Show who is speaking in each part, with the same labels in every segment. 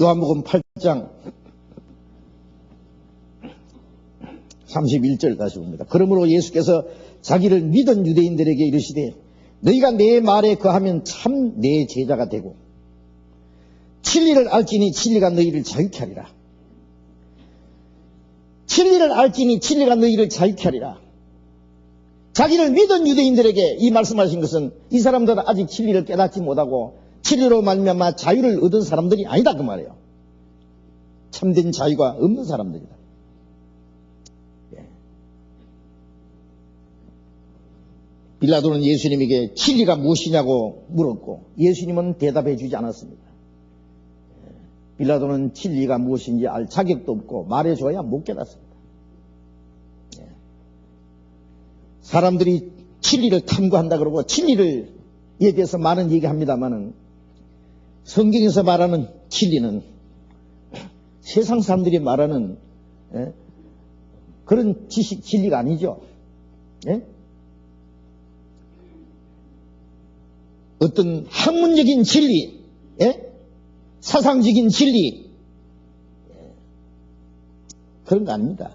Speaker 1: 요한복음 8장 31절 다시 봅니다. 그러므로 예수께서 자기를 믿은 유대인들에게 이르시되 너희가 내 말에 거하면 참 내 제자가 되고 진리를 알지니 진리가 너희를 자유케 하리라. 진리를 알지니 진리가 너희를 자유케 하리라. 자기를 믿은 유대인들에게 이 말씀하신 것은 이 사람들은 아직 진리를 깨닫지 못하고 진리로 말미암아 자유를 얻은 사람들이 아니다 그 말이에요. 참된 자유가 없는 사람들이다. 빌라도는 예수님에게 진리가 무엇이냐고 물었고 예수님은 대답해 주지 않았습니다. 빌라도는 진리가 무엇인지 알 자격도 없고 말해줘야 못 깨닫습니다. 사람들이 진리를 탐구한다 그러고 진리를 대해서 많은 얘기합니다마는 성경에서 말하는 진리는 세상 사람들이 말하는 그런 지식 진리가 아니죠. 어떤 학문적인 진리, 사상적인 진리, 그런 거 아닙니다.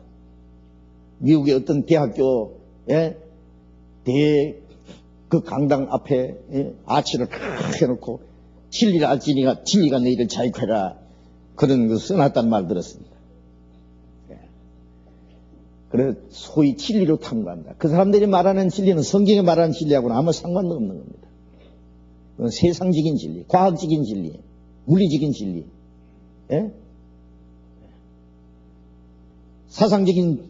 Speaker 1: 미국의 어떤 대학교, 그 강당 앞에 아치를 해놓고 진리를 알지니가 진리가 너희를 자유케 하라 그런 거 써놨다는 말 들었습니다. 그래 소위 진리로 탐구한다. 그 사람들이 말하는 진리는 성경에 말하는 진리하고는 아무 상관도 없는 겁니다. 세상적인 진리, 과학적인 진리, 물리적인 진리, 사상적인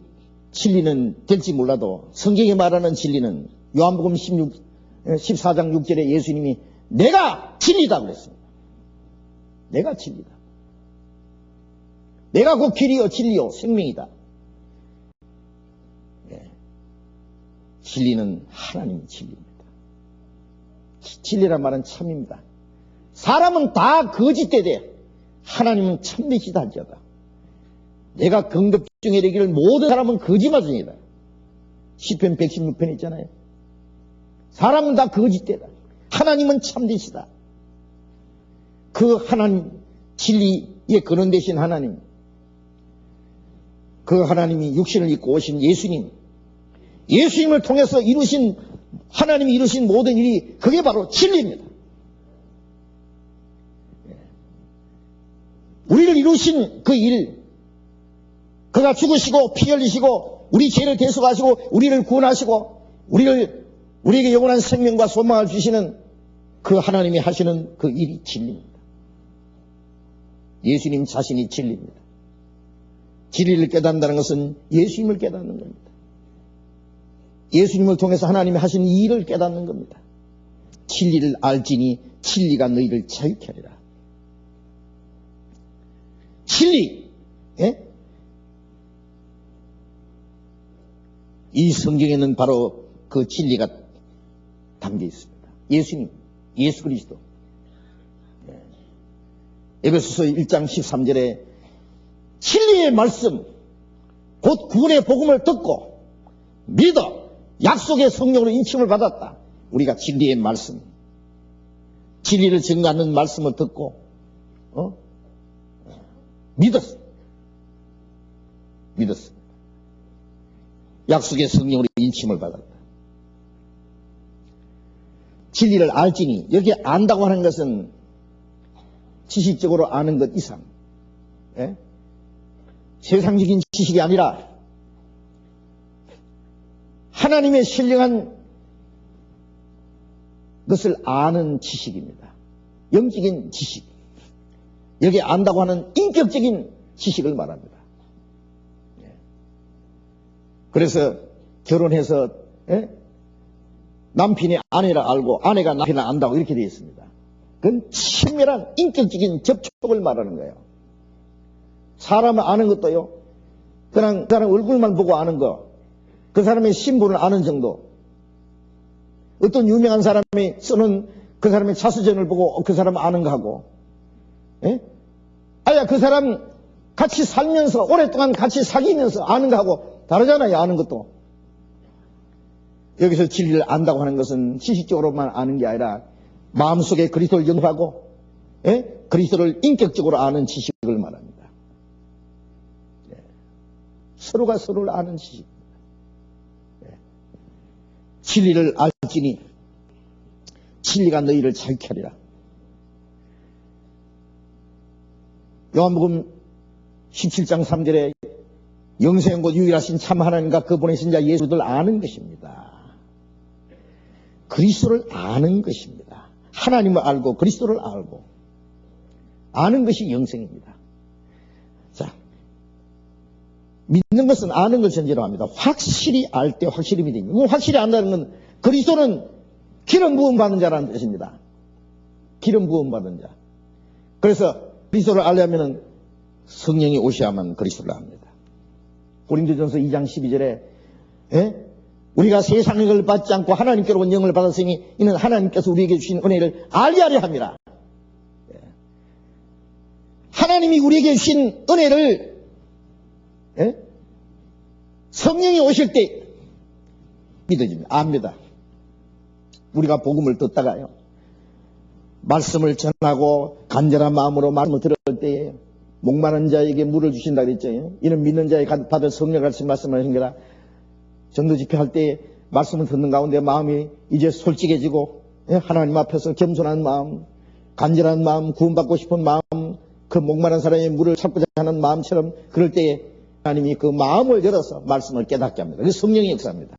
Speaker 1: 진리는 될지 몰라도 성경에 말하는 진리는 요한복음 14장 6절에 예수님이 내가 진리다 그랬습니다. 내가 진리다. 내가 곧 길이요 진리요 생명이다. 진리는 하나님의 진리입니다. 진리란 말은 참입니다. 사람은 다 거짓되되 하나님은 참되시다 할지어다. 내가 경급 중에 이르기를 모든 사람은 거짓말쟁이다. 시편 116편 있잖아요. 사람은 다 거짓되다. 하나님은 참되시다. 그 하나님 진리의 근원 되신 하나님, 그 하나님이 육신을 입고 오신 예수님, 예수님을 통해서 이루신 하나님이 이루신 모든 일이 그게 바로 진리입니다. 우리를 이루신 그 일, 그가 죽으시고 피 흘리시고 우리 죄를 대속하시고 우리를 구원하시고 우리에게 영원한 생명과 소망을 주시는 그 하나님이 하시는 그 일이 진리입니다. 예수님 자신이 진리입니다. 진리를 깨닫는다는 것은 예수님을 깨닫는 겁니다. 예수님을 통해서 하나님이 하신 이 일을 깨닫는 겁니다. 진리를 알지니 진리가 너희를 자유케 하리라. 진리, 이 성경에는 바로 그 진리가 담겨 있습니다. 예수님, 예수 그리스도. 에베소서 1장 13절에 진리의 말씀, 곧 구원의 복음을 듣고 믿어 약속의 성령으로 인침을 받았다. 우리가 진리의 말씀, 진리를 증거하는 말씀을 듣고 믿었습니다. 약속의 성령으로 인침을 받았다. 진리를 알지니, 여기 안다고 하는 것은 지식적으로 아는 것 이상, 세상적인 지식이 아니라 하나님의 신령한 것을 아는 지식입니다. 영적인 지식. 여기 안다고 하는 인격적인 지식을 말합니다. 그래서 결혼해서 남편이 아내를 알고 아내가 남편을 안다고 이렇게 되어 있습니다. 그건 친밀한 인격적인 접촉을 말하는 거예요. 사람을 아는 것도요, 그냥 그 사람 얼굴만 보고 아는 거, 그 사람의 신분을 아는 정도. 어떤 유명한 사람이 쓰는 그 사람의 자서전을 보고 그 사람 아는 거하고, 아야 그 사람 같이 살면서 오랫동안 같이 사귀면서 아는 거하고 다르잖아요. 아는 것도. 여기서 진리를 안다고 하는 것은 지식적으로만 아는 게 아니라 마음속에 그리스도를 영접하고 그리스도를 인격적으로 아는 지식을 말합니다. 서로가 서로를 아는 지식. 진리를 알지니 진리가 너희를 자유케 하리라. 요한복음 17장 3절에 영생 곧 유일하신 참 하나님과 그 보내신 자 예수를 아는 것입니다. 그리스도를 아는 것입니다. 하나님을 알고 그리스도를 알고 아는 것이 영생입니다. 자, 믿는 것은 아는 걸 전제로 합니다. 확실히 알 때 확실히 믿습니다. 확실히 안다는 건 그리스도는 기름 부음 받은 자라는 뜻입니다. 기름 부음 받은 자. 그래서 그리스도를 알려면 성령이 오셔야만 그리스도를 압니다. 고린도전서 2장 12절에 우리가 세상의 걸 받지 않고 하나님께로 온 영을 받았으니 이는 하나님께서 우리에게 주신 은혜를 알게 하려 함이라. 하나님이 우리에게 주신 은혜를 성령이 오실 때 믿어집니다. 압니다. 우리가 복음을 듣다가요, 말씀을 전하고 간절한 마음으로 말씀을 들을 때에 목마른 자에게 물을 주신다 그랬죠. 이는 믿는 자에 받을 성령 같이 말씀을 하신 거라. 전도 집회할 때 말씀을 듣는 가운데 마음이 이제 솔직해지고 하나님 앞에서 겸손한 마음, 간절한 마음, 구원받고 싶은 마음, 그 목마른 사람의 물을 찾고자 하는 마음처럼 그럴 때에 하나님이 그 마음을 열어서 말씀을 깨닫게 합니다. 그게 성령의 역사입니다.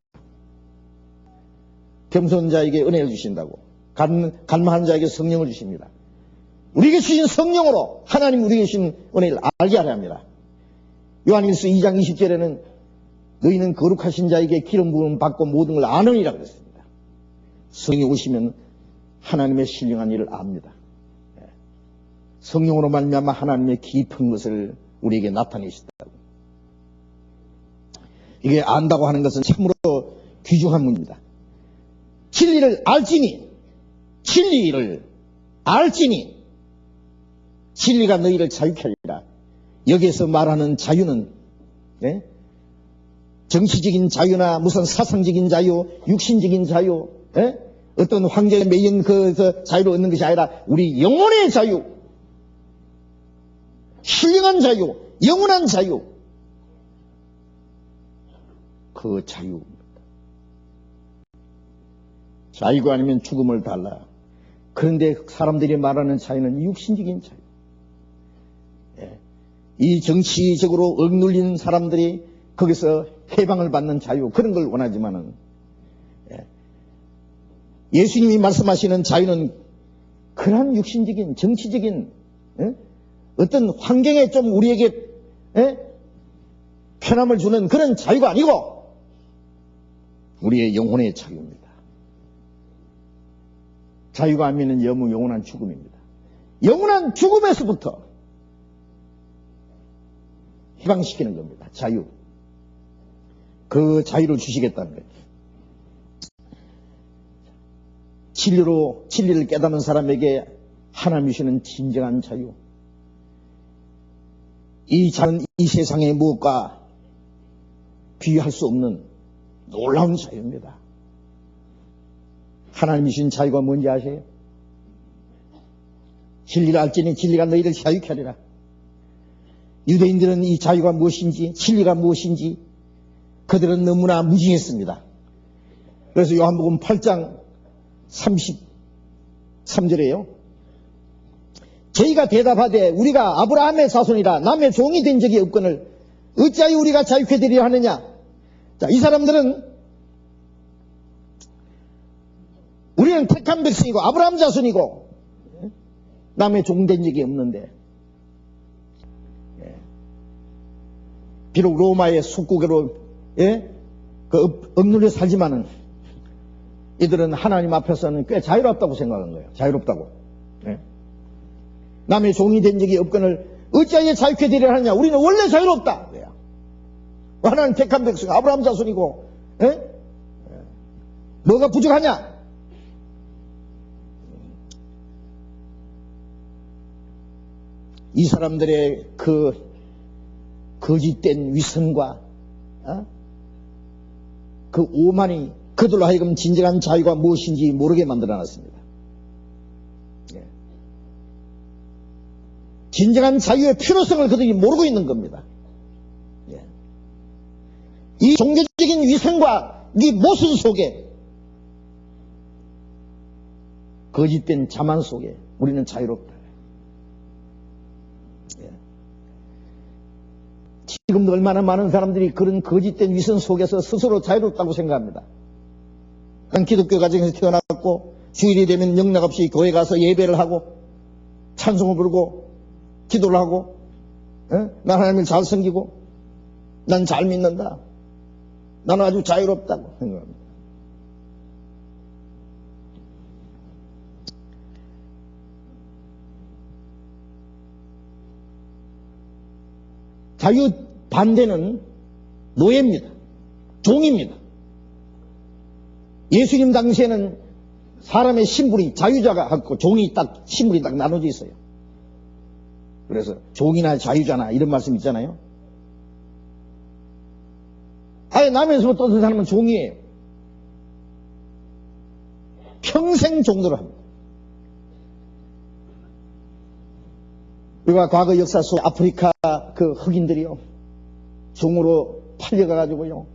Speaker 1: 겸손한 자에게 은혜를 주신다고, 갈망하는 자에게 성령을 주십니다. 우리에게 주신 성령으로 하나님 우리에게 주신 은혜를 알게 하려 합니다. 요한일서 2장 20절에는 너희는 거룩하신 자에게 기름 부음 받고 모든 걸 아느니라 그랬습니다. 성령이 오시면 하나님의 신령한 일을 압니다. 성령으로 말미암아 하나님의 깊은 것을 우리에게 나타내시다고. 이게 안다고 하는 것은 참으로 귀중한 문제입니다. 진리를 알지니, 진리를 알지니 진리가 너희를 자유케 하리라. 여기에서 말하는 자유는 정치적인 자유나 무슨 사상적인 자유, 육신적인 자유, 어떤 황제에 매인 그 자유를 얻는 것이 아니라 우리 영혼의 자유, 신령한 자유, 영원한 자유, 그 자유입니다. 자유가 아니면 죽음을 달라. 그런데 사람들이 말하는 자유는 육신적인 자유. 이 정치적으로 억눌린 사람들이 거기서 해방을 받는 자유, 그런 걸 원하지만은 예수님이 말씀하시는 자유는 그러한 육신적인 정치적인 어떤 환경에 좀 우리에게 편함을 주는 그런 자유가 아니고 우리의 영혼의 자유입니다. 자유가 아니면 영원한 죽음입니다. 영원한 죽음에서부터 해방시키는 겁니다. 자유. 그 자유를 주시겠다는 거예요. 진리를 깨닫는 사람에게 하나님이 주시는 진정한 자유. 이 자는 이 세상의 무엇과 비교할 수 없는 놀라운 자유입니다. 하나님이 주신 자유가 뭔지 아세요? 진리를 알지니 진리가 너희를 자유케 하리라. 유대인들은 이 자유가 무엇인지, 진리가 무엇인지 그들은 너무나 무지했습니다. 그래서 요한복음 8장 33절에요. 저희가 대답하되 우리가 아브라함의 자손이라 남의 종이 된 적이 없거늘 어찌하여 우리가 자유케 되리라 하느냐. 자, 이 사람들은 우리는 택한 백성이고 아브라함 자손이고 남의 종 된 적이 없는데, 비록 로마의 속국으로 그 억눌려 살지만은 이들은 하나님 앞에서는 꽤 자유롭다고 생각한 거예요. 자유롭다고. 남의 종이 된 적이 없거늘 어찌하여 자유케 되리라 하느냐. 우리는 원래 자유롭다. 하나님 택한 백성, 아브라함 자손이고, 뭐가 부족하냐? 이 사람들의 그 거짓된 위선과 그 오만이 그들로 하여금 진정한 자유가 무엇인지 모르게 만들어놨습니다. 진정한 자유의 필요성을 그들이 모르고 있는 겁니다. 예. 이 종교적인 위선과 이 모순 속에, 거짓된 자만 속에 우리는 자유롭다. 예. 지금도 얼마나 많은 사람들이 그런 거짓된 위선 속에서 스스로 자유롭다고 생각합니다. 난 기독교 가정에서 태어났고 주일이 되면 영락 없이 교회 가서 예배를 하고 찬송을 부르고 기도를 하고, 난 하나님을 잘 섬기고 난 잘 믿는다. 나는 아주 자유롭다고 생각합니다. 자유 반대는 노예입니다. 종입니다. 예수님 당시에는 사람의 신분이 자유자가 있고 종이 딱 신분이 딱 나눠져 있어요. 그래서 종이나 자유자나 이런 말씀 있잖아요. 아예 남에서부터 어떤 사람은 종이에요. 평생 종노를 합니다. 우리가 과거 역사 속 아프리카 그 흑인들이요, 종으로 팔려가가지고요,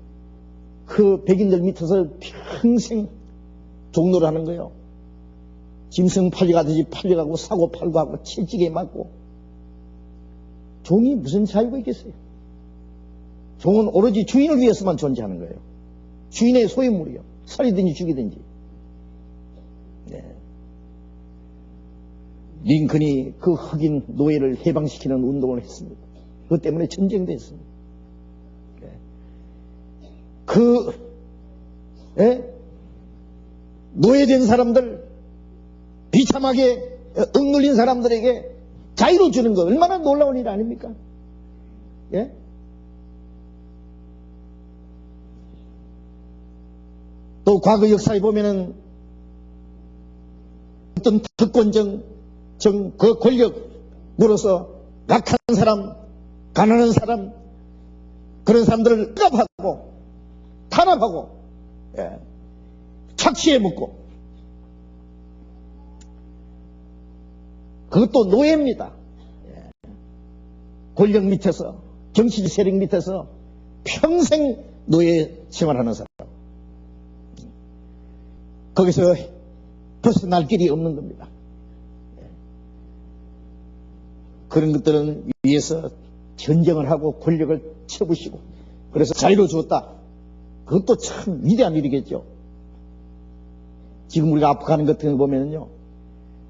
Speaker 1: 그 백인들 밑에서 평생 종노를 하는 거예요. 짐승 팔려가듯이 팔려가고 사고 팔고 하고 채찍에 맞고. 종이 무슨 자유가 있겠어요? 종은 오로지 주인을 위해서만 존재하는 거예요. 주인의 소유물이요. 살이든지 죽이든지. 네. 링컨이 그 흑인 노예를 해방시키는 운동을 했습니다. 그것 때문에 전쟁도 했습니다. 노예된 사람들, 비참하게 억눌린 사람들에게 자유를 주는 거 얼마나 놀라운 일 아닙니까? 예? 또 과거 역사에 보면은 어떤 특권정, 그 권력으로서 약한 사람, 가난한 사람, 그런 사람들을 억압하고 탄압하고, 예, 착취해 먹고, 그것도 노예입니다. 예. 권력 밑에서, 정치적 세력 밑에서 평생 노예 생활하는 사람. 거기서 벗어날 길이 없는 겁니다. 예. 그런 것들은 위에서 전쟁을 하고 권력을 쳐부시고, 그래서 자유를 주었다. 그것도 참 위대한 일이겠죠. 지금 우리가 아프간 같은 거 보면요,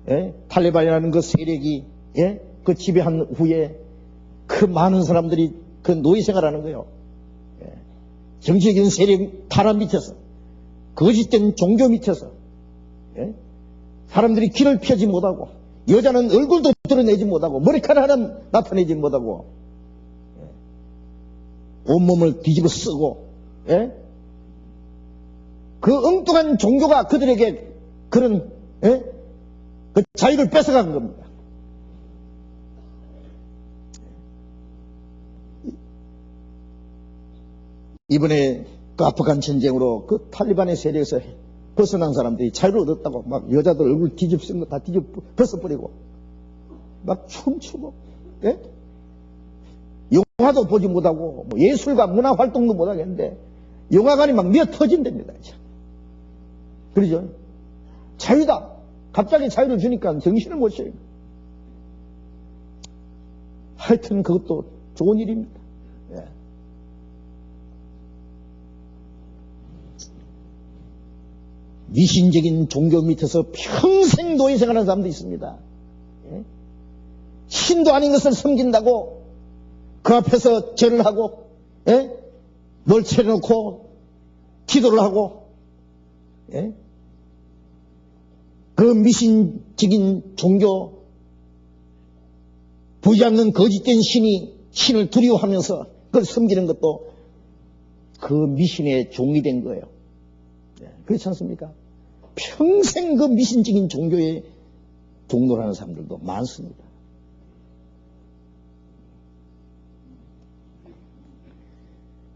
Speaker 1: 예? 탈레반이라는 그 세력이, 예? 그 지배한 후에 그 많은 사람들이 그 노예 생활하는 거예요. 예? 정치적인 세력 탄압 밑에서, 거짓된 종교 밑에서, 예? 사람들이 길을 펴지 못하고, 여자는 얼굴도 드러내지 못하고, 머리카락 하나 나타내지 못하고, 예? 온몸을 뒤집어 쓰고, 예? 그 엉뚱한 종교가 그들에게 그런, 예? 그 자유를 뺏어간 겁니다. 이번에 그 아프간 전쟁으로 그 탈리반의 세력에서 벗어난 사람들이 자유를 얻었다고 막 여자들 얼굴 뒤집어 쓴 거 다 뒤집어 벗어버리고 막 춤추고, 예? 영화도 보지 못하고 뭐 예술과 문화 활동도 못하겠는데 영화관이 막 미어 터진답니다. 그러죠? 자유다. 갑자기 자유를 주니까 정신을 못 차려요. 하여튼 그것도 좋은 일입니다. 예. 미신적인 종교 밑에서 평생 노예 생활하는 사람도 있습니다. 예? 신도 아닌 것을 섬긴다고 그 앞에서 절을 하고, 예? 뭘 차려놓고 기도를 하고, 예? 그 미신적인 종교, 보이지 않는 거짓된 신을 두려워하면서 그걸 섬기는 것도 그 미신의 종이 된 거예요. 네, 그렇지 않습니까? 평생 그 미신적인 종교에 종노를 하는 사람들도 많습니다.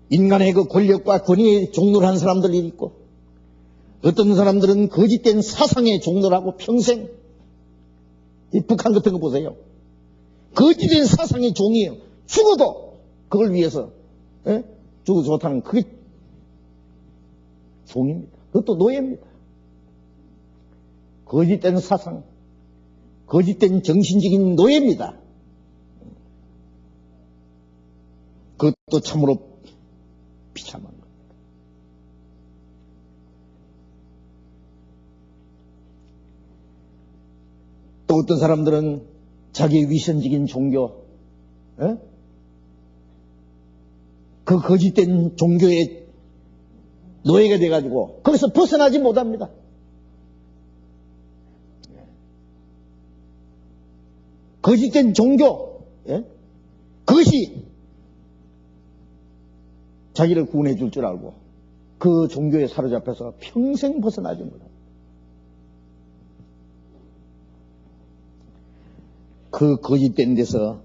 Speaker 1: 인간의 그 권력과 권위에 종노를 하는 사람들이 있고, 어떤 사람들은 거짓된 사상에 종노를 하고 평생, 이 북한 같은 거 보세요. 거짓된 사상의 종이에요. 죽어도 그걸 위해서 죽어도 좋다는 그게 종입니다. 그것도 노예입니다. 거짓된 사상, 거짓된 정신적인 노예입니다. 그것도 참으로 비참한 겁니다. 또 어떤 사람들은 자기의 위선적인 종교, 그 거짓된 종교의 노예가 돼가지고 거기서 벗어나지 못합니다. 거짓된 종교, 그것이 자기를 구원해 줄 줄 알고 그 종교에 사로잡혀서 평생 벗어나지 못합니다. 그 거짓된 데서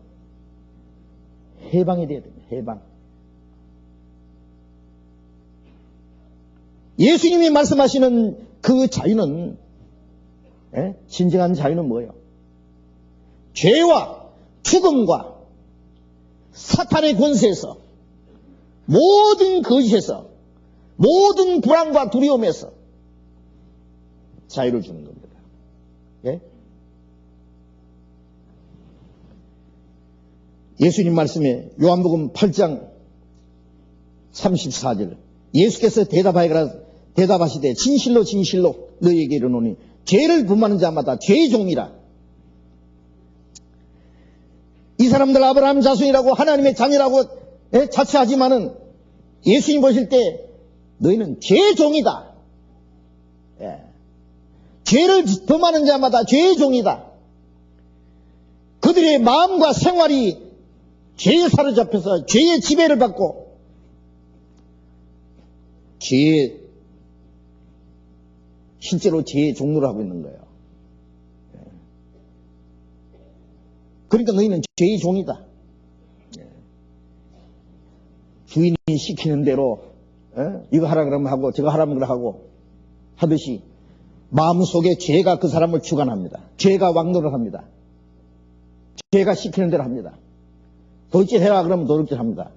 Speaker 1: 해방이 돼야 됩니다. 해방. 예수님이 말씀하시는 그 자유는, 진정한 자유는 뭐예요? 죄와 죽음과 사탄의 권세에서, 모든 거짓에서, 모든 불안과 두려움에서 자유를 주는 겁니다. 예수님 말씀에 요한복음 8장 34절 예수께서 대답하시되 진실로 진실로 너희에게 이르노니 죄를 범하는 자마다 죄의 종이라. 이 사람들 아브라함 자손이라고 하나님의 자녀라고 자처하지만은 예수님 보실 때 너희는 죄의 종이다. 죄를 범하는 자마다 죄의 종이다. 그들의 마음과 생활이 죄에 사로잡혀서 죄의 지배를 받고 실제로 죄의 종로를 하고 있는 거예요. 그러니까 너희는 죄의 종이다. 주인이 시키는 대로 이거 하라 그러면 하고 저거 하라 그러면 하고 하듯이 마음속에 죄가 그 사람을 주관합니다. 죄가 왕노를 합니다. 죄가 시키는 대로 합니다. 도둑질 해라 그러면 도둑질 합니다.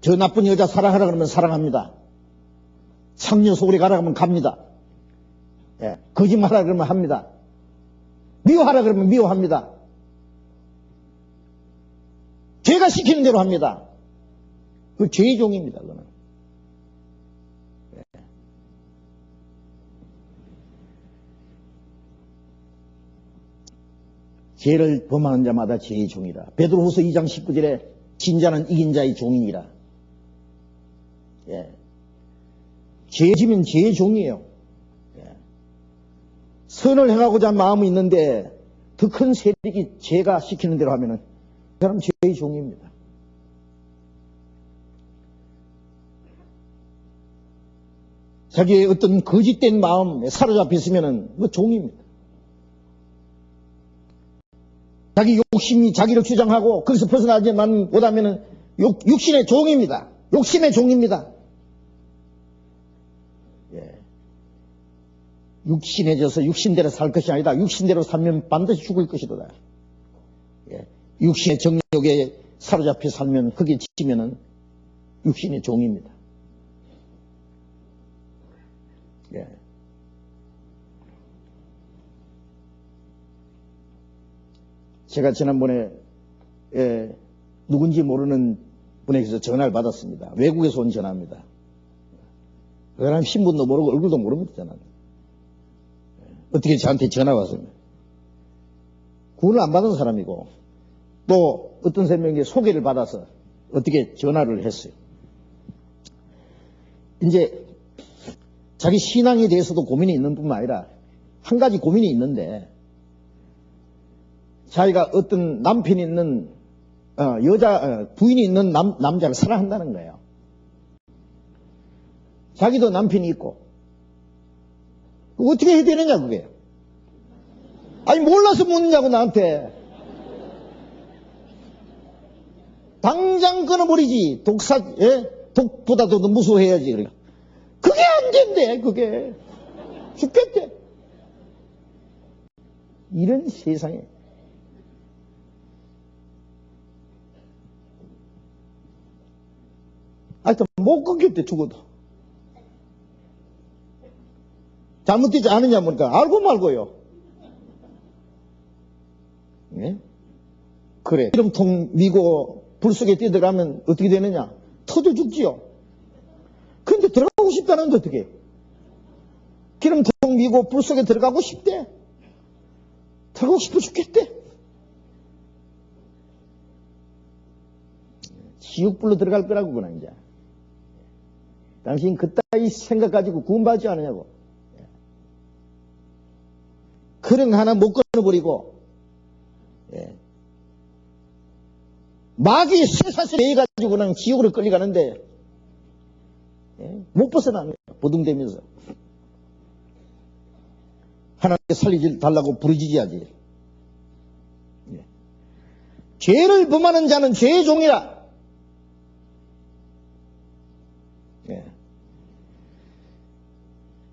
Speaker 1: 저 나쁜 여자 사랑하라 그러면 사랑합니다. 상녀 소굴에 가라 그러면 갑니다. 거짓말하라 그러면 합니다. 미워하라 그러면 미워합니다. 죄가 시키는 대로 합니다. 그 죄의 종입니다. 그거는. 죄를 범하는 자마다 죄의 종이라. 베드로후서 2장 19절에 진자는 이긴 자의 종이니라. 죄 지면 죄의 종이에요. 선을 행하고자 하는 마음이 있는데 더 큰 세력이 죄가 시키는 대로 하면은 그 사람 죄의 종입니다. 자기의 어떤 거짓된 마음에 사로잡혀 있으면은 뭐 종입니다. 자기 욕심이 자기를 주장하고 거기서 벗어나지만 못하면은 육신의 종입니다. 욕심의 종입니다. 육신해져서 육신대로 살 것이 아니다. 육신대로 살면 반드시 죽을 것이다. 육신의 정욕에 사로잡혀 살면 거기에 지치면은 육신의 종입니다. 제가 지난번에 누군지 모르는 분에게서 전화를 받았습니다. 외국에서 온 전화입니다. 그 사람 신분도 모르고 얼굴도 모릅니다. 전화는. 어떻게 저한테 전화가 왔습니다. 구원을 안 받은 사람이고 또 어떤 사람에게 소개를 받아서 어떻게 전화를 했어요. 이제 자기 신앙에 대해서도 고민이 있는 뿐만 아니라 한 가지 고민이 있는데 자기가 어떤 남편이 있는 부인이 있는 남자를 사랑한다는 거예요. 자기도 남편이 있고 어떻게 해야 되느냐 그게. 아니 몰라서 묻느냐고 나한테. 당장 끊어버리지. 독보다도 더 무서워해야지. 그러니까. 그게 안 된대. 그게 죽겠대. 이런 세상에 못 끊겠대, 죽어도. 잘못되지 않느냐, 보니까 알고 말고요. 예? 그래. 기름통 미고 불 속에 뛰어들어가면 어떻게 되느냐? 터져 죽지요. 근데 들어가고 싶다는데 어떻게? 기름통 미고 불 속에 들어가고 싶대. 들어가고 싶어 죽겠대. 지옥불로 들어갈 거라고 그냥 이제. 당신 그따위 생각 가지고 구원받지 않느냐고. 그런 거 하나 못 끊어버리고, 예. 마귀의 쇠사슬에 매여가지고 그냥 지옥으로 끌려가는데, 예. 못 벗어나는 거야. 보둥대면서. 하나님께 살리지 달라고 부르짖어야지. 예. 죄를 범하는 자는 죄의 종이라. 예.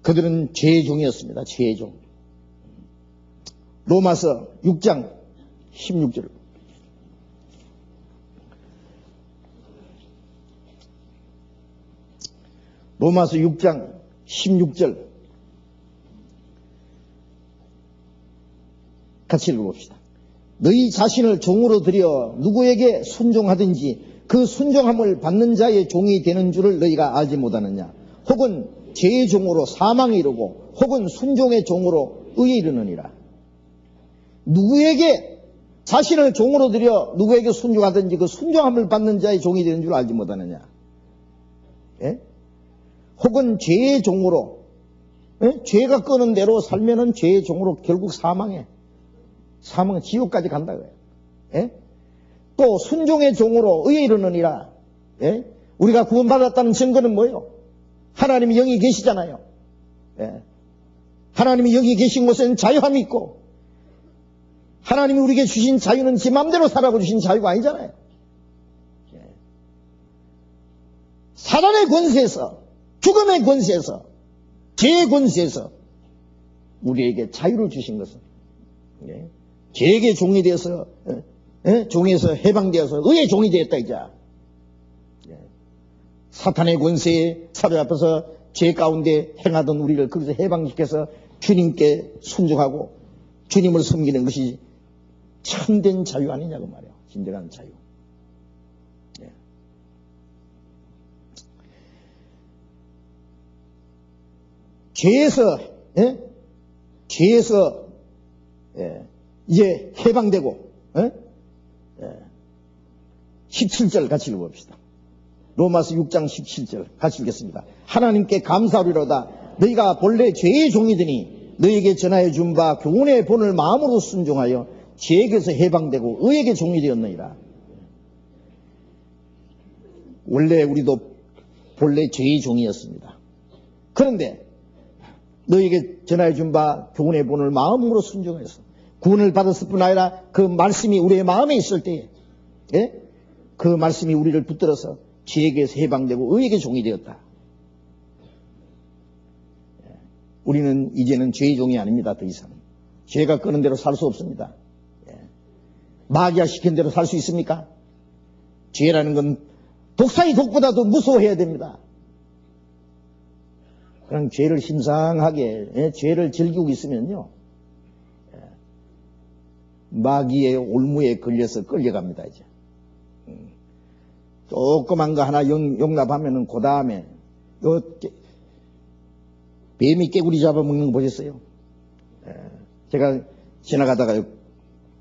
Speaker 1: 그들은 죄의 종이었습니다. 죄의 종. 로마서 6장 16절. 로마서 6장 16절. 같이 읽어봅시다. 너희 자신을 종으로 들여 누구에게 순종하든지 그 순종함을 받는 자의 종이 되는 줄을 너희가 알지 못하느냐. 혹은 죄의 종으로 사망에 이르고 혹은 순종의 종으로 의에 이르느니라. 누구에게 자신을 종으로 들여 누구에게 순종하든지 그 순종함을 받는 자의 종이 되는 줄 알지 못하느냐. 예? 혹은 죄의 종으로, 예? 죄가 끄는 대로 살면은 죄의 종으로 결국 사망해. 사망은 지옥까지 간다고요. 예? 또 순종의 종으로 의에 이르느니라. 예? 우리가 구원받았다는 증거는 뭐예요? 하나님이 영이 계시잖아요. 예? 하나님이 영이 계신 곳에는 자유함이 있고, 하나님이 우리에게 주신 자유는 지 맘대로 살라고 주신 자유가 아니잖아요. 예. 사단의 권세에서, 죽음의 권세에서, 죄의 권세에서 우리에게 자유를 주신 것은, 예. 죄에게 종이 되어서, 예? 종에서 해방되어서 의의 종이 되었다 이제. 예. 사탄의 권세에 사로잡혀서 죄 가운데 행하던 우리를 거기서 해방시켜서 주님께 순종하고 주님을 섬기는 것이 참된 자유 아니냐고 말이에요. 진정한 자유. 예. 죄에서, 예? 죄에서, 예. 이제 해방되고, 예? 예. 17절 같이 읽어봅시다. 로마서 6장 17절 같이 읽겠습니다. 하나님께 감사하리로다. 너희가 본래 죄의 종이더니 너희에게 전하여 준 바 교훈의 본을 마음으로 순종하여 죄에게서 해방되고 의에게 종이 되었느니라. 원래 우리도 본래 죄의 종이었습니다. 그런데 너희에게 전하여 준 바 교훈의 본을 마음으로 순종해서 구원을 받았을 뿐 아니라 그 말씀이 우리의 마음에 있을 때에, 예? 그 말씀이 우리를 붙들어서 죄에게서 해방되고 의에게 종이 되었다. 우리는 이제는 죄의 종이 아닙니다. 더 이상 죄가 끄는 대로 살 수 없습니다. 마귀가 시킨 대로 살 수 있습니까? 죄라는 건 독사의 독보다도 무서워해야 됩니다. 그냥 죄를 심상하게, 죄를 즐기고 있으면요, 마귀의 올무에 걸려서 끌려갑니다. 이제 조그만 거 하나 용납하면은 그 다음에 뱀이 깨구리 잡아먹는 거 보셨어요? 제가 지나가다가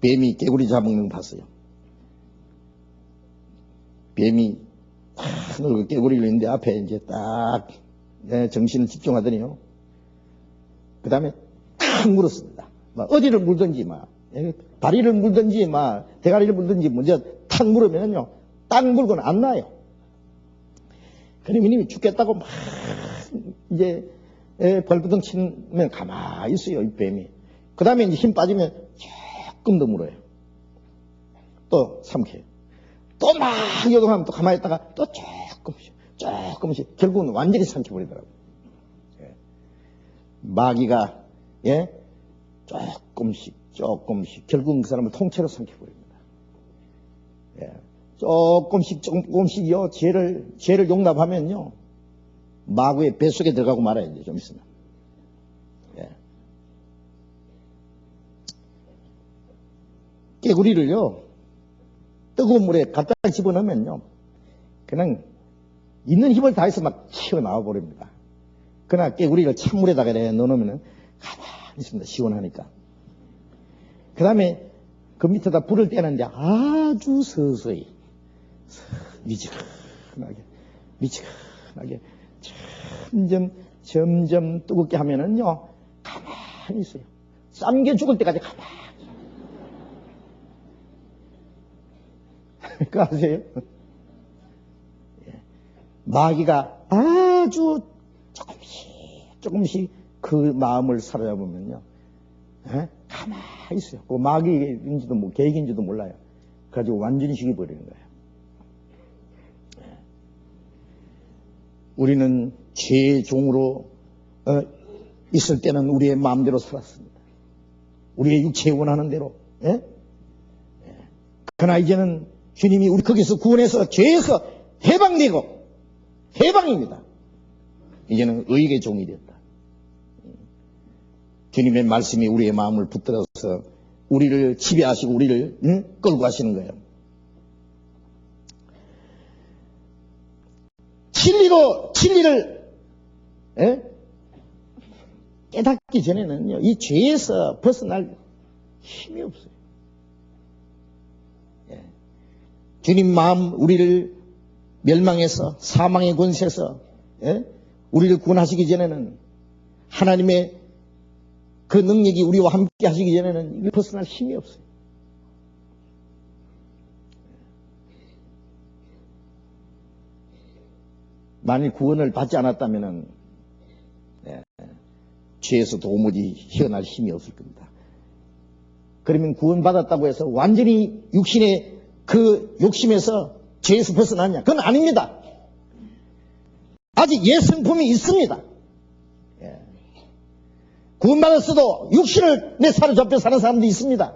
Speaker 1: 뱀이 깨구리 잡아먹는 거 봤어요. 뱀이 탁 깨구리를 있는데 앞에 이제 딱 정신을 집중하더니요. 그 다음에 탁 물었습니다. 막 어디를 물든지 막 다리를 물든지 막 대가리를 물든지 먼저 탁 물으면요. 딱 물고는 안 나요. 그러면 이미 죽겠다고 막 이제 벌부덩 치면 가만히 있어요. 이 뱀이. 그 다음에 이제 힘 빠지면 조금 더 물어요. 또 삼켜요. 또 막 요동하면 또 가만히 있다가 또 조금씩 결국은 완전히 삼켜버리더라고요. 예. 마귀가 조금씩 결국은 그 사람을 통째로 삼켜버립니다. 예. 조금씩요, 죄를 용납하면요, 마구의 뱃속에 들어가고 말아야 돼요, 좀 있으면. 예. 깨구리를요, 뜨거운 물에 갖다 집어넣으면요, 그냥 있는 힘을 다해서 막 튀어나와 버립니다. 그러나 깨구리를 찬물에다가 넣어놓으면 가만히 있습니다. 시원하니까. 그 다음에 그 밑에다 불을 떼는데 아주 서서히, 미지근하게, 점점 뜨겁게 하면은요, 가만히 있어요. 쌈게 죽을 때까지 가만히. 그거 아세요? 마귀가 아주 조금씩 그 마음을 사로잡으면요, 가만히 있어요. 그 마귀인지도 계획인지도 몰라요. 그래가지고 완전히 죽여버리는 거예요. 우리는 죄의 종으로 있을 때는 우리의 마음대로 살았습니다. 우리의 육체에 원하는 대로. 그러나 이제는 주님이 우리 거기서 구원해서 죄에서 해방되고, 해방입니다. 이제는 의의 종이 됐다. 주님의 말씀이 우리의 마음을 붙들어서 우리를 지배하시고 우리를 끌고 가시는 거예요. 진리를 깨닫기 전에는요, 이 죄에서 벗어날 힘이 없어요. 주님 마음, 우리를 멸망해서 사망의 권세에서 우리를 구원하시기 전에는, 하나님의 그 능력이 우리와 함께 하시기 전에는 이걸 벗어날 힘이 없어요. 만일 구원을 받지 않았다면 죄에서 도무지 헤어날 힘이 없을 겁니다. 그러면 구원받았다고 해서 완전히 육신의 그 욕심에서 죄에서 벗어났냐? 그건 아닙니다. 아직 옛 성품이 있습니다. 구원받았어도 육신을 내 사로잡혀 사는 사람도 있습니다.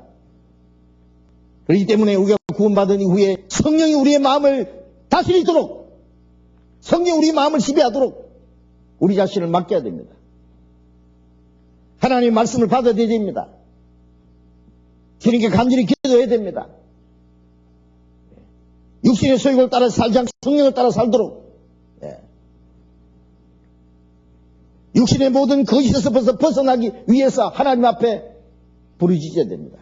Speaker 1: 그렇기 때문에 우리가 구원받은 이후에 성령이 우리의 마음을 다스리도록, 성령이 우리의 마음을 지배하도록 우리 자신을 맡겨야 됩니다. 하나님의 말씀을 받아들여야 됩니다. 주님께 간절히 기도해야 됩니다. 육신의 소욕을 따라 살지 않고 성령을 따라 살도록, 육신의 모든 거짓에서 벗어나기 위해서 하나님 앞에 부르짖어야 됩니다.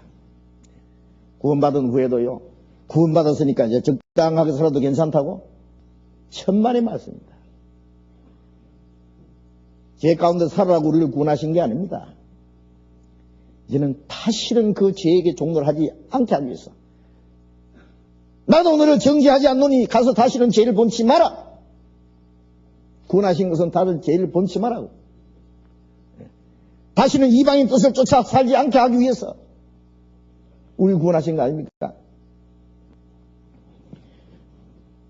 Speaker 1: 구원받은 후에도요, 구원받았으니까 이제 적당하게 살아도 괜찮다고? 천만의 말씀입니다. 죄 가운데 살아라고 우리를 구원하신 게 아닙니다. 이제는 다시는 그 죄에게 종노를 하지 않게 하기 위해서, 나도 너를 정죄하지 않노니 가서 다시는 죄를 본치 마라. 구원하신 것은 다른 죄를 본치 마라고. 다시는 이방인 뜻을 쫓아 살지 않게 하기 위해서 우리를 구원하신 거 아닙니까?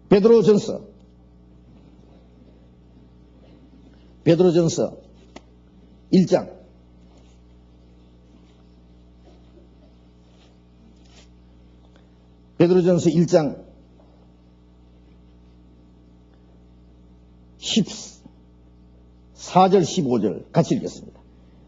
Speaker 1: 베드로전서 1장 14절 15절 같이 읽겠습니다.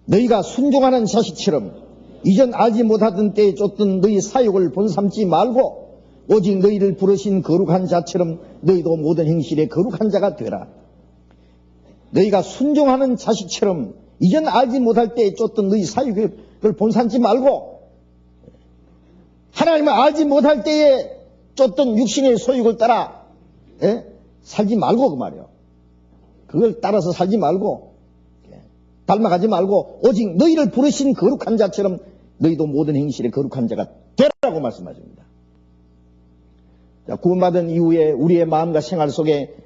Speaker 1: 너희가 순종하는 자식처럼 이전 알지 못하던 때에 쫓던 너희 사욕을 본삼지 말고 오직 너희를 부르신 거룩한 자처럼 너희도 모든 행실에 거룩한 자가 되라. 너희가 순종하는 자식처럼 이전 알지 못할 때에 쫓던 너희 사욕을 본삼지 말고, 하나님을 알지 못할 때에 쫓던 육신의 소욕을 따라 살지 말고, 그 말이에요. 그걸 따라서 살지 말고, 닮아가지 말고 오직 너희를 부르신 거룩한 자처럼 너희도 모든 행실에 거룩한 자가 되라고 말씀하십니다. 자, 구원받은 이후에 우리의 마음과 생활 속에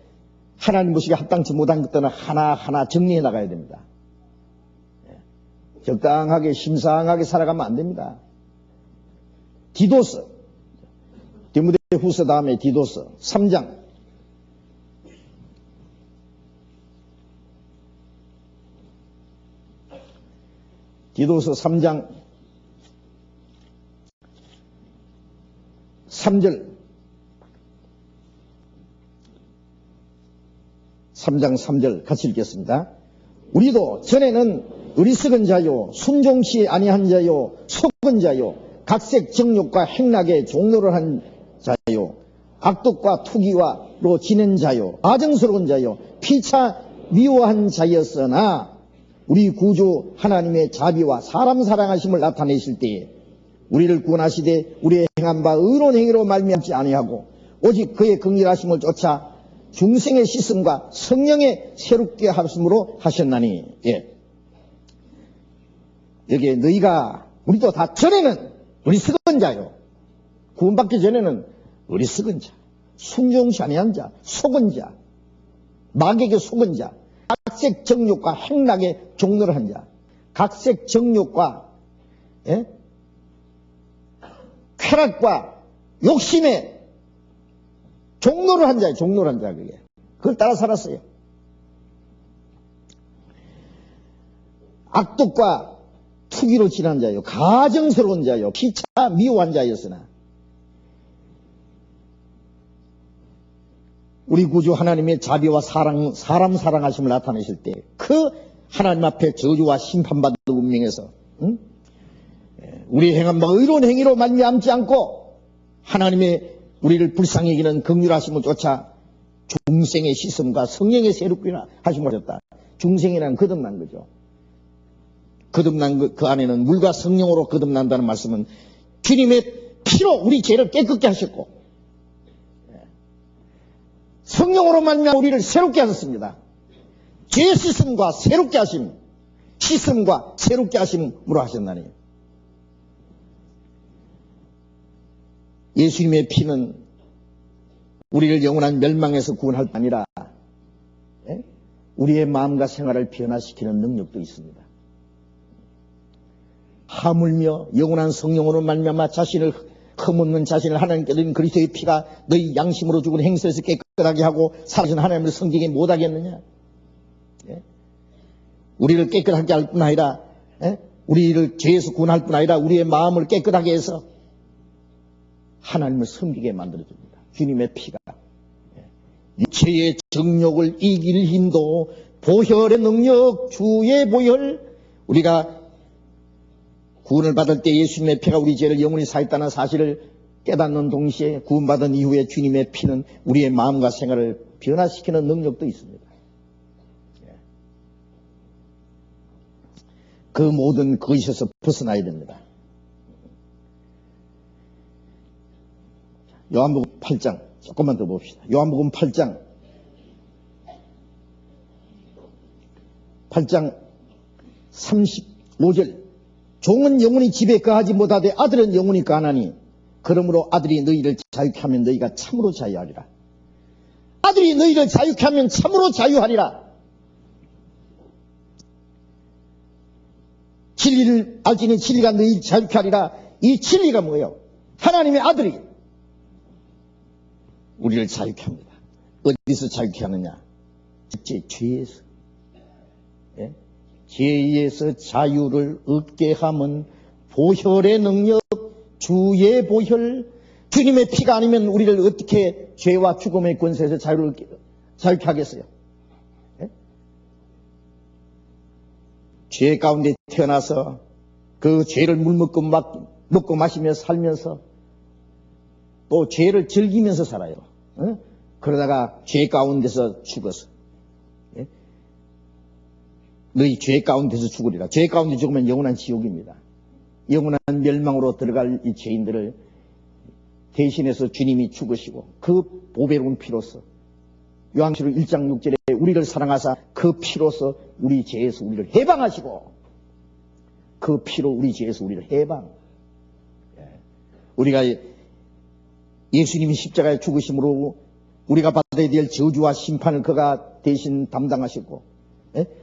Speaker 1: 하나님 보시기에 합당치 못한 것들은 하나하나 정리해 나가야 됩니다. 적당하게 심상하게 살아가면 안 됩니다. 디도서, 디모데후서 다음에 디도서 3장 디도서 3장 3절 3장 3절 같이 읽겠습니다. 우리도 전에는 어리석은 자요, 순종치 아니한 자요, 속은 자요, 각색 정욕과 행락에 종로를 한 자요, 악독과 투기와로 지낸 자요, 가정스러운 자요, 피차 미워한 자였으나 우리 구주 하나님의 자비와 사람 사랑하심을 나타내실 때에 우리를 구원하시되 우리의 행한 바 의로운 행위로 말미암지 아니하고 오직 그의 긍휼하심을 쫓아 중생의 씻음과 성령의 새롭게 하심으로 하셨나니. 예. 여기에 너희가 우리도 다 전에는 어리석은 자요, 구원받기 전에는 어리석은 자, 순종치 아니한 자, 속은 자, 마귀에게 속은 자, 각색 정욕과 행락에 종로를 한 자, 각색 정욕과 쾌락과 욕심에 종로를 한 자예요. 종로를 한 자. 그걸 따라 살았어요. 악독과 투기로 지난 자요, 가정스러운 자요, 피차 미워한 자였으나 우리 구주 하나님의 자비와 사람 사랑하심을 나타내실 때 그 하나님 앞에 저주와 심판받는 운명에서 우리 행한 바 의로운 행위로 말미암지 않고 하나님의 우리를 불쌍히 여기는 긍휼하심을 쫓아 중생의 씻음과 성령의 새롭게 하심을 하셨다. 중생이란 거듭난 거죠. 거듭난 그 안에는 물과 성령으로 거듭난다는 말씀은 주님의 피로 우리 죄를 깨끗게 하셨고 성령으로 말미암아 우리를 새롭게 하셨습니다. 죄 씻음과 새롭게 하심, 씻음과 새롭게 하심으로 하셨나니. 예수님의 피는 우리를 영원한 멸망에서 구원할 뿐 아니라 우리의 마음과 생활을 변화시키는 능력도 있습니다. 하물며 영원한 성령으로 말미암아 자신을 흠없는 자신을 하나님께 드린 그리스도의 피가 너희 양심으로 죽은 행실에서 깨끗하게 하고 살아신 하나님을 섬기게 못하겠느냐? 우리를 깨끗하게 할 뿐 아니라 우리를 죄에서 구원할 뿐 아니라 우리의 마음을 깨끗하게 해서 하나님을 섬기게 만들어줍니다. 주님의 피가 육체의 정욕을 이길 힘도 보혈의 능력, 주의 보혈, 우리가 구원을 받을 때 예수님의 피가 우리 죄를 영원히 사했다는 사실을 깨닫는 동시에 구원받은 이후에 주님의 피는 우리의 마음과 생활을 변화시키는 능력도 있습니다. 그 모든 것에서 벗어나야 됩니다. 요한복음 8장 조금만 더 봅시다. 요한복음 8장 35절 종은 영원히 집에 거하지 못하되 아들은 영원히 거하나니 그러므로 아들이 너희를 자유케 하면 너희가 참으로 자유하리라. 아들이 너희를 자유케 하면 참으로 자유하리라. 진리를 알지는 진리가 너희 자유케 하리라. 이 진리가 뭐예요? 하나님의 아들이 우리를 자유케 합니다. 어디서 자유케 하느냐? 제 죄에서. 죄에서 자유를 얻게 함은 보혈의 능력, 주의 보혈, 주님의 피가 아니면 우리를 어떻게 죄와 죽음의 권세에서 자유케 하겠어요? 죄 가운데 태어나서 그 죄를 물먹고 먹고 마시며 살면서 또 죄를 즐기면서 살아요. 그러다가 죄 가운데서 죽어서. 너희 죄 가운데서 죽으리라. 죄 가운데 죽으면 영원한 지옥입니다. 영원한 멸망으로 들어갈 이 죄인들을 대신해서 주님이 죽으시고 그 보배로운 피로서 요한계시록 1장 6절에 우리를 사랑하사 그 피로서 우리 죄에서 우리를 해방하시고 그 피로 우리 죄에서 우리를 해방. 우리가 예수님이 십자가에 죽으심으로 우리가 받아야 될 저주와 심판을 그가 대신 담당하셨고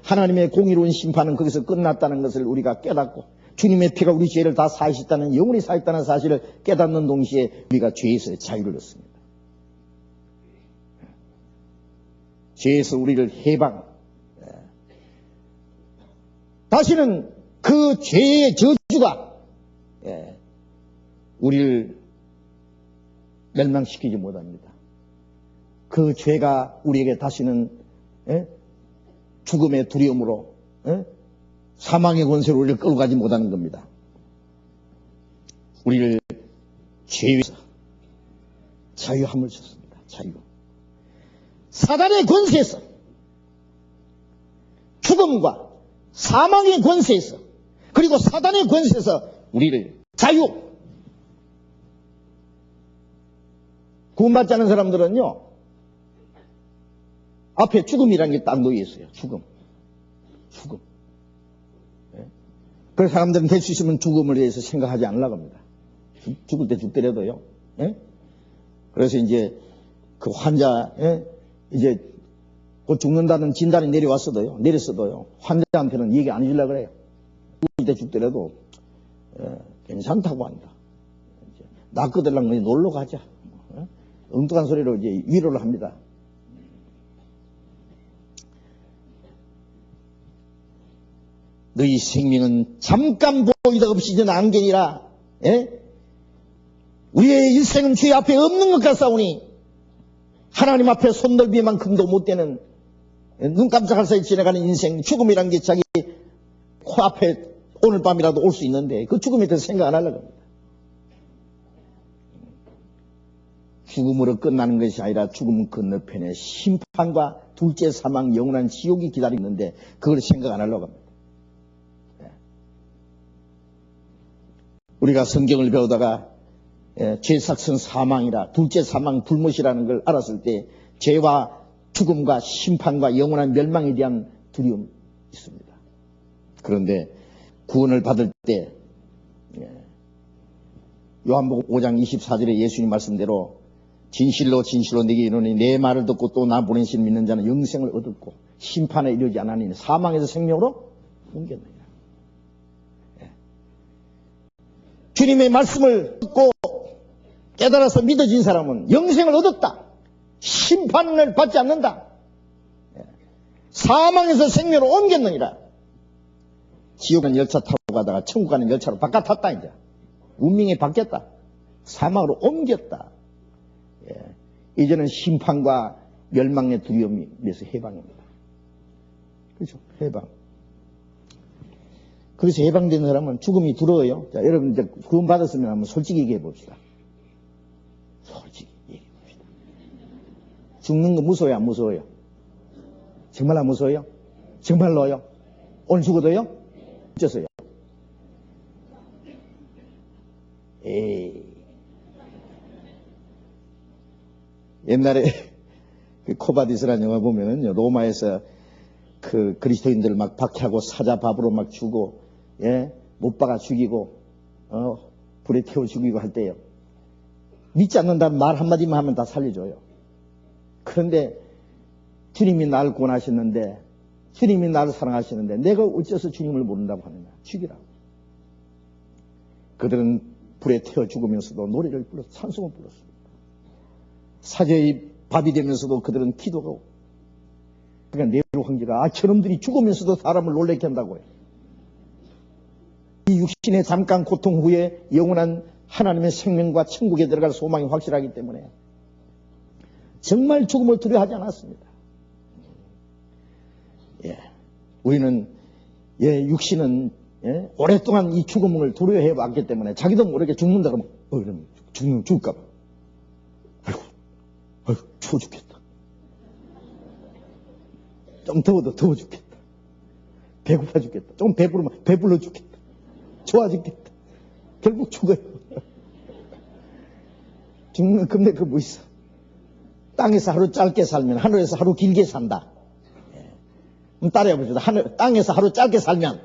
Speaker 1: 하나님의 공의로운 심판은 거기서 끝났다는 것을 우리가 깨닫고 주님의 피가 우리 죄를 다 사하셨다는 영원히 사했다는 사실을 깨닫는 동시에 우리가 죄에서 자유를 얻습니다. 죄에서 우리를 해방. 다시는 그 죄의 저주가 우리를 멸망시키지 못합니다. 그 죄가 우리에게 다시는 죽음의 두려움으로 사망의 권세로 우리를 끌고 가지 못하는 겁니다. 우리를 죄에서 자유함을 줬습니다. 자유. 사단의 권세에서, 죽음과 사망의 권세에서, 그리고 사단의 권세에서 우리를 자유. 구원받지 않은 사람들은요, 앞에 죽음이라는 게 딱 놓여 있어요. 죽음. 그래서 사람들은 될 수 있으면 죽음을 위해서 생각하지 않으려고 합니다. 죽을 때 죽더라도요. 그래서 이제 그 환자, 이제 곧 죽는다는 진단이 내렸어도요. 환자한테는 얘기 안 해주려고 그래요. 죽을 때 죽더라도 괜찮다고 한다. 낫거들랑 그냥 놀러 가자. 엉뚱한 소리로 이제 위로를 합니다. 너희 생명은 잠깐 보이다 없이는 안개니라. 우리의 일생은 주의 앞에 없는 것 같사오니 하나님 앞에 손넓이만큼도 못 되는 눈 깜짝할 사이 지나가는 인생, 죽음이란 게 자기 코앞에 오늘 밤이라도 올 수 있는데 그 죽음에 대해서 생각 안 하려고 합니다. 죽음으로 끝나는 것이 아니라 죽음 건너편에 심판과 둘째 사망, 영원한 지옥이 기다리고 있는데 그걸 생각 안 하려고 합니다. 우리가 성경을 배우다가 죄삭은 사망이라, 둘째 사망 불못이라는 걸 알았을 때 죄와 죽음과 심판과 영원한 멸망에 대한 두려움이 있습니다. 그런데 구원을 받을 때 요한복음 5장 24절에 예수님 말씀대로 진실로 진실로 네게 이르노니 내 말을 듣고 또 나 보내신 믿는 자는 영생을 얻었고 심판에 이르지 않으니 사망에서 생명으로 옮겼느니라. 주님의 말씀을 듣고 깨달아서 믿어진 사람은 영생을 얻었다. 심판을 받지 않는다. 사망에서 생명으로 옮겼느니라. 지옥은 열차 타고 가다가 천국 가는 열차로 바깥 탔다. 이제 운명이 바뀌었다. 사망으로 옮겼다. 이제는 심판과 멸망의 두려움이 그래서 해방입니다. 그렇죠? 해방. 그래서 해방된 사람은 죽음이 두려워요. 자, 여러분 이제 구원 받았으면 한번 솔직히 얘기해 봅시다. 솔직히 얘기해 봅시다. 죽는 거 무서워요, 안 무서워요? 정말 안 무서워요? 정말로요? 오늘 죽어도요? 어째서요? 옛날에 그 코바디스라는 영화 보면은요, 로마에서 그 그리스도인들을 막 박해하고 사자밥으로 막 주고, 못 박아 죽이고, 불에 태워 죽이고 할 때요. 믿지 않는다는 말 한마디만 하면 다 살려줘요. 그런데 주님이 나를 구원하셨는데, 주님이 나를 사랑하시는데, 내가 어째서 주님을 모른다고 하느냐? 죽이라고. 그들은 불에 태워 죽으면서도 노래를 불렀어, 찬송을 불렀습니다. 사제의 밥이 되면서도 그들은 기도하고, 그러니까 네로 황제가 저놈들이 죽으면서도 사람을 놀래게 한다고요. 이 육신의 잠깐 고통 후에 영원한 하나님의 생명과 천국에 들어갈 소망이 확실하기 때문에 정말 죽음을 두려워하지 않았습니다. 우리는 육신은 오랫동안 이 죽음을 두려워해 왔기 때문에 자기도 모르게 죽는다 그러면 이러면 죽을까 봐. 아이고 추워 죽겠다. 좀 더워도 더워 죽겠다. 배고파 죽겠다. 좀 배부르면 배불러 죽겠다. 좋아 죽겠다. 결국 죽어요. 죽는 근데 그 뭐 있어? 땅에서 하루 짧게 살면 하늘에서 하루 길게 산다. 따라해 봅시다. 땅에서 하루 짧게 살면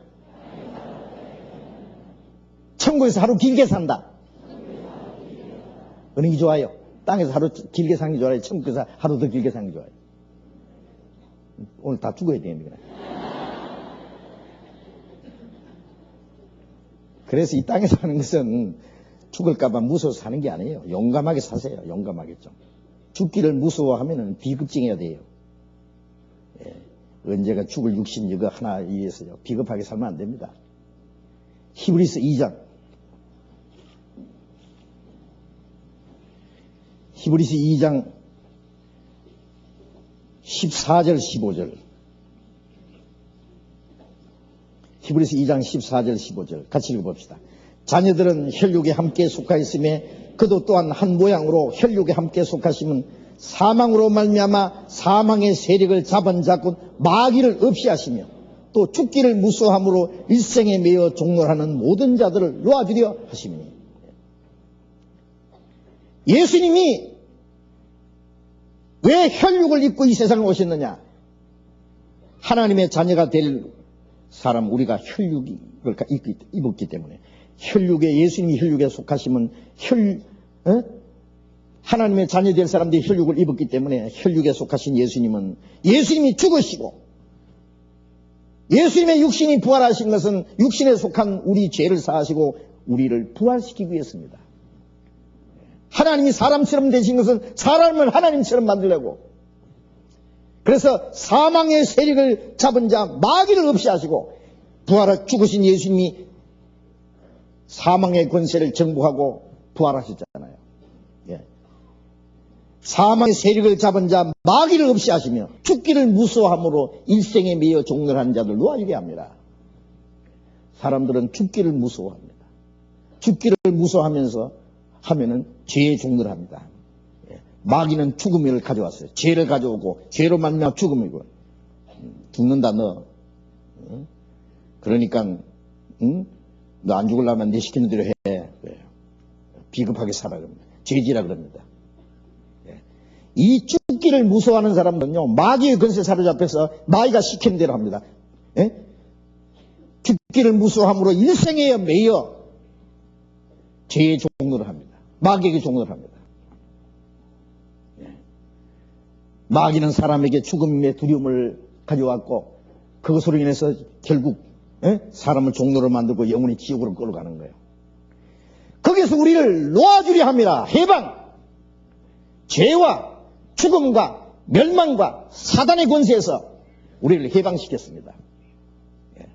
Speaker 1: 천국에서 하루 길게 산다. 어느 게 좋아요? 땅에서 하루 길게 사는 게 좋아요? 천국에서 하루 더 길게 사는 게 좋아요? 오늘 다 죽어야 되는데. 그래서 이 땅에 사는 것은 죽을까봐 무서워서 사는 게 아니에요. 용감하게 사세요. 용감하게 좀. 죽기를 무서워하면은 비급증해야 돼요. 언제가 죽을 육신 이거 하나 위해서요. 비겁하게 살면 안 됩니다. 히브리서 2장. 히브리서 2장 14절 15절. 히브리서 2장 14절 15절 같이 읽어봅시다. 자녀들은 혈육에 함께 속하 있음에 그도 또한 한 모양으로 혈육에 함께 속하심은 사망으로 말미암아 사망의 세력을 잡은 자군 마귀를 없이 하시며 또 죽기를 무서워함으로 일생에 매여 종놀하는 모든 자들을 놓아주려 하시니. 예수님이 왜 혈육을 입고 이 세상에 오셨느냐? 하나님의 자녀가 될 사람, 우리가 혈육을 입었기 때문에. 예수님이 혈육에 속하시면 하나님의 자녀 될 사람들이 혈육을 입었기 때문에 혈육에 속하신 예수님이 죽으시고 예수님의 육신이 부활하신 것은 육신에 속한 우리 죄를 사하시고 우리를 부활시키기 위해서입니다. 하나님이 사람처럼 되신 것은 사람을 하나님처럼 만들려고. 그래서 사망의 세력을 잡은 자 마귀를 없이 하시고 죽으신 예수님이 사망의 권세를 정복하고 부활하셨잖아요. 예. 사망의 세력을 잡은 자 마귀를 없이 하시며 죽기를 무서워함으로 일생에 매여 종렬하는 자들 놓아주게 합니다. 사람들은 죽기를 무서워합니다. 죽기를 하면은 죄에 종렬합니다. 예. 마귀는 죽음을 가져왔어요. 죄를 가져오고 죄로 말미암아 죽음이고. 죽는다 너. 그러니까 너 안 죽으려면 내 시키는 대로 해. 비겁하게 살아 그럽니다. 죄지라 그럽니다. 예. 이 죽기를 무서워하는 사람들은요, 마귀의 권세에 사로잡혀서 마귀가 시키는 대로 합니다. 예? 죽기를 무서워함으로 일생에 매여 죄의 종로를 합니다. 마귀에게 종로를 합니다. 예. 마귀는 사람에게 죽음의 두려움을 가져왔고 그것으로 인해서 결국 사람을 종로로 만들고 영원히 지옥으로 끌어가는 거예요. 거기서 우리를 놓아주려 합니다. 해방. 죄와 죽음과 멸망과 사단의 권세에서 우리를 해방시켰습니다. 예.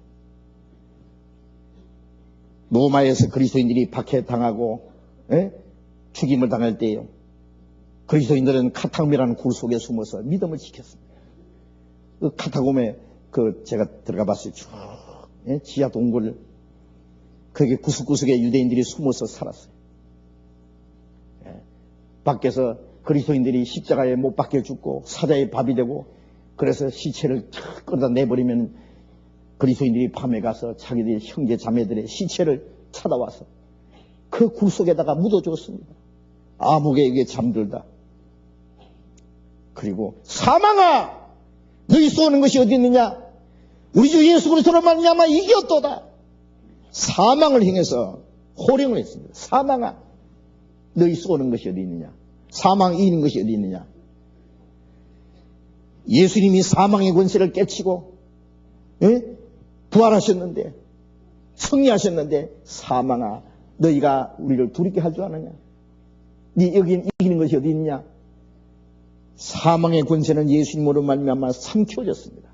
Speaker 1: 로마에서 그리스도인들이 박해당하고 죽임을 당할 때요, 그리스도인들은 카타콤이라는 굴 속에 숨어서 믿음을 지켰습니다. 그 카타콤에 제가 들어가 봤어요. 쭉 지하 동굴, 거기에 구석구석에 유대인들이 숨어서 살았어요. 예. 밖에서 그리스도인들이 십자가에 못 박혀 죽고 사자의 밥이 되고, 그래서 시체를 탁 끌어다 내버리면 그리스도인들이 밤에 가서 자기들 형제 자매들의 시체를 찾아와서 그 굴 속에다가 묻어줬습니다. 암흑에 잠들다. 그리고 사망아, 너희 쏘는 것이 어디 있느냐? 우리 주 예수 그리스도로 말미암아 이겼도다. 사망을 향해서 호령을 했습니다. 사망아, 너희 쏘는 것이 어디 있느냐? 사망이 이기는 것이 어디 있느냐? 예수님이 사망의 권세를 깨치고 부활하셨는데, 승리하셨는데, 사망아, 너희가 우리를 두렵게 할 줄 아느냐? 네 여기 이기는 것이 어디 있느냐? 사망의 권세는 예수님으로 말미암아 삼켜졌습니다.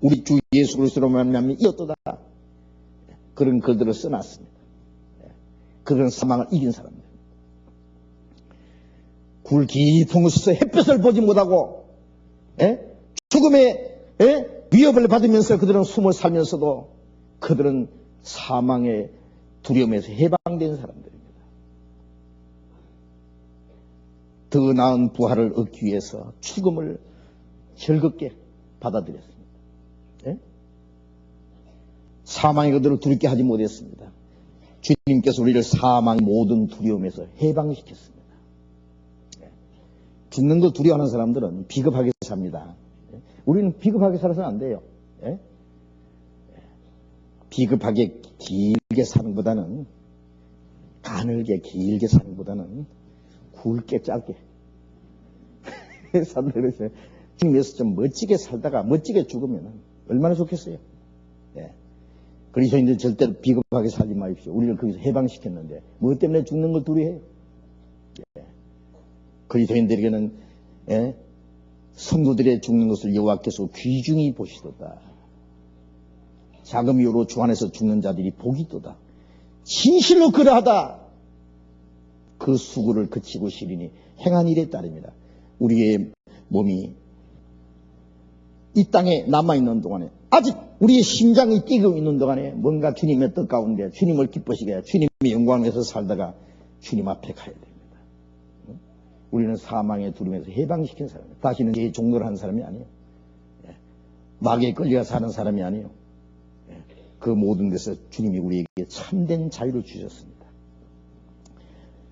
Speaker 1: 우리 주 예수 그리스도로 말미암아 이겼도다. 그런 글들을 써놨습니다. 그런 사망을 이긴 사람들. 굴 깊은 곳에서 햇볕을 보지 못하고 죽음의 위협을 받으면서 그들은 숨어 살면서도 그들은 사망의 두려움에서 해방된 사람들입니다. 더 나은 부활을 얻기 위해서 죽음을 즐겁게 받아들였습니다. 사망이 그들을 두렵게 하지 못했습니다. 주님께서 우리를 사망의 모든 두려움에서 해방시켰습니다. 죽는 걸 두려워하는 사람들은 비겁하게 삽니다. 우리는 비겁하게 살아서는 안 돼요. 비겁하게 길게 사는 것보다는, 가늘게 길게 사는 것보다는 굵게 짧게 산다 그랬어요. 주님께서 좀 멋지게 살다가 멋지게 죽으면 얼마나 좋겠어요. 그리스도인들 절대로 비겁하게 살지 마십시오. 우리를 거기서 해방시켰는데 뭐 때문에 죽는 걸 두려워해요? 그리스도인들에게는 성도들의 죽는 것을 여호와께서 귀중히 보시도다. 자금 이후로 주 안에서 죽는 자들이 복이 있도다. 진실로 그러하다. 그 수고를 그치고 시리니 행한 일에 따릅니다. 우리의 몸이 이 땅에 남아있는 동안에, 아직 우리의 심장이 뛰고 있는 동안에 뭔가 주님의 뜻 가운데 주님을 기쁘시게 해, 주님의 영광에서 살다가 주님 앞에 가야 됩니다. 우리는 사망의 두려움에서 해방시킨 사람이에요. 다시는 이 종로를 한 사람이 아니에요. 마귀에 끌려 사는 사람이 아니에요. 그 모든 데서 주님이 우리에게 참된 자유를 주셨습니다.